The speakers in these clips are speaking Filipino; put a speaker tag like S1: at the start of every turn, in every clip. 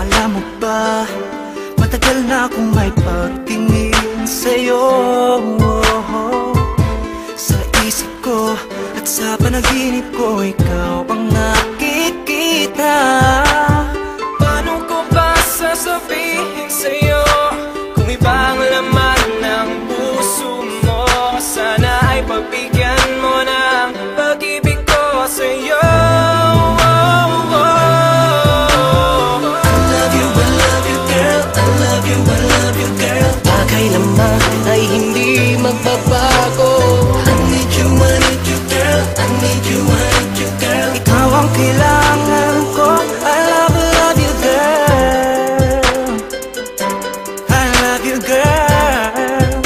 S1: Alam mo ba, matagal na akong may pagtingin sa'yo. Sa isip ko at sa panaginip ko, ikaw ang nakikita. Paano ko ba sasabihin sa'yo kung iba ang laman ng puso mo? Sana ay pagbigyan mo ng pag-ibig ko sa'yo.
S2: Kailanman ay hindi magbabago.
S1: I need you, girl. I need you, girl. Ikaw ang kailangan ko. I love you, girl. I love you, girl.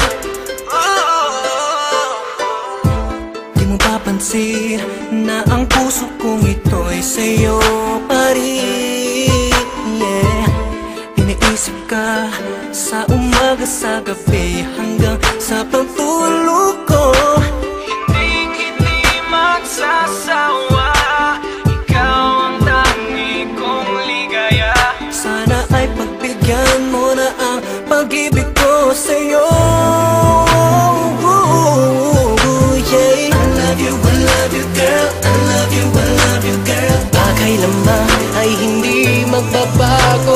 S1: Di mo papansin na ang puso kong ito'y sa'yo pa rin. Yeah. Iniisip ka sa umaga, sa gabi, hanggang sa pagtulog ko. Hindi magsasawa, ikaw ang tangi kong ligaya. Sana ay pagbigyan mo na ang pag-ibig ko sa'yo. Yeah. I love you, girl. I love you, girl.
S2: Kailanman ay hindi magbabago.